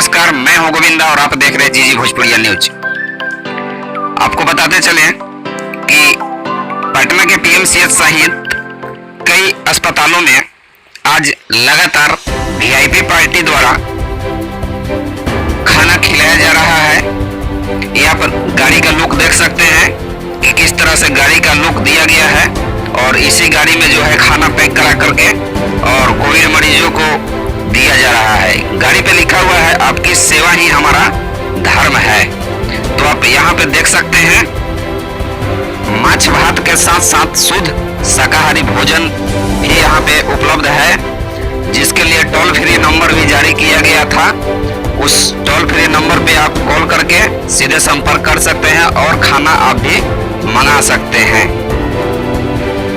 नमस्कार, मैं हूं गोविंदा और आप देख रहे हैं जीजी भोजपुरिया न्यूज। आपको बताते चले कि पटना के पीएमसीएच सहित कई अस्पतालों में आज लगातार वीआईपी पार्टी द्वारा खाना खिलाया जा रहा है। यहाँ पर गाड़ी का लुक देख सकते हैं कि किस तरह से गाड़ी का लुक दिया गया है और इसी गाड़ी में जो है खाना पैक करा करके और कोविड मरीजों को दिया जा रहा है। गाड़ी पे लिखा हुआ है आपकी सेवा ही हमारा धर्म है। तो आप यहाँ पे देख सकते हैं माछ भात के साथ साथ शुद्ध शाकाहारी भोजन भी यहाँ पे उपलब्ध है, जिसके लिए टोल फ्री नंबर भी जारी किया गया था। उस टोल फ्री नंबर पे आप कॉल करके सीधे संपर्क कर सकते हैं और खाना आप भी मंगा सकते हैं।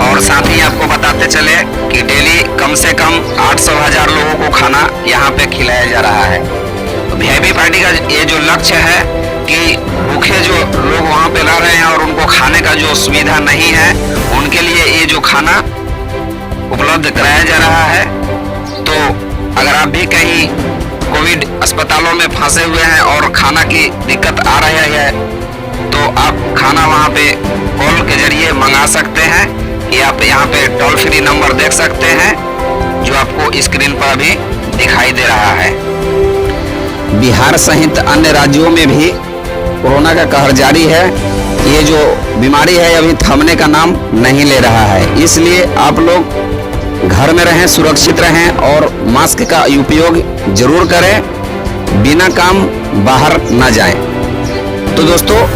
और साथ ही आपको बताते चले कि डेली कम से कम 800,000 लोगों को खाना यहाँ पे खिलाया जा रहा है। तो वीआईपी पार्टी का ये जो लक्ष्य है कि भूखे जो लोग वहाँ पे रह रहे हैं और उनको खाने का जो सुविधा नहीं है, उनके लिए ये जो खाना उपलब्ध कराया जा रहा है। तो अगर आप भी कहीं कोविड अस्पतालों में फंसे हुए हैं और खाना की दिक्कत आ रही है, तो आप खाना वहाँ पे कॉल के जरिए मंगा सकते हैं। ये आप यहाँ पे टोल फ्री नंबर देख सकते हैं जो आपको स्क्रीन पर भी दिखाई दे रहा है। बिहार सहित अन्य राज्यों में भी कोरोना का कहर जारी है। ये जो बीमारी है अभी थमने का नाम नहीं ले रहा है, इसलिए आप लोग घर में रहें, सुरक्षित रहें और मास्क का उपयोग जरूर करें, बिना काम बाहर ना जाएं। तो दोस्तों,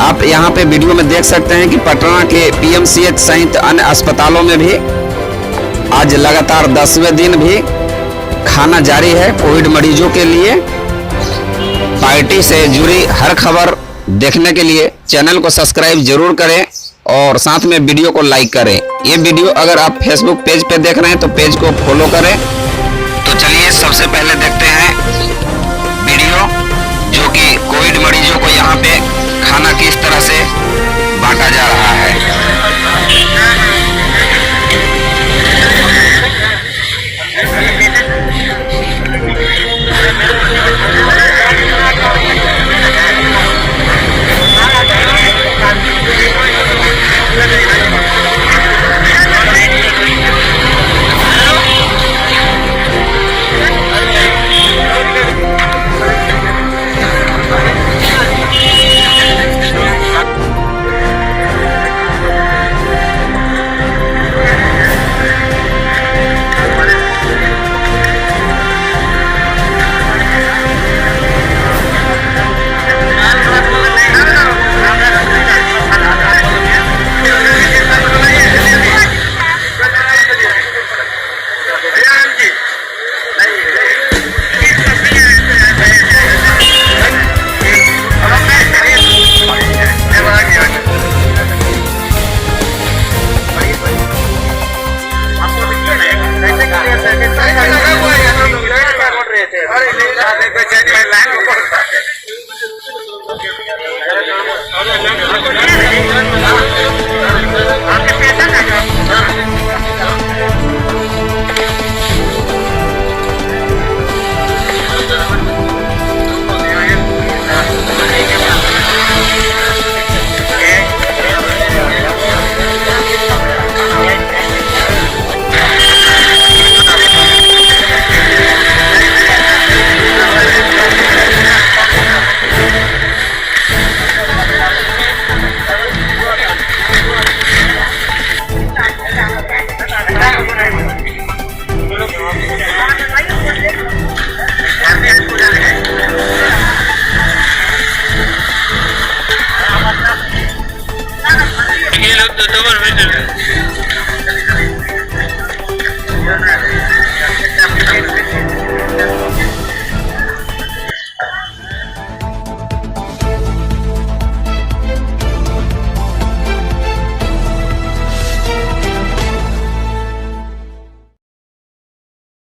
आप यहाँ पे वीडियो में देख सकते हैं कि पटना के पीएमसीएच सहित अन्य अस्पतालों में भी आज लगातार 10वें दिन भी खाना जारी है कोविड मरीजों के लिए। पार्टी से जुड़ी हर खबर देखने के लिए चैनल को सब्सक्राइब जरूर करें और साथ में वीडियो को लाइक करें। ये वीडियो अगर आप फेसबुक पेज पे देख रहे हैं तो पेज को फॉलो करें। तो चलिए सबसे पहले देखते हैं वीडियो, जो कि कोविड मरीजों को यहाँ पे खाना किस तरह से बांटा जा रहा है। अरे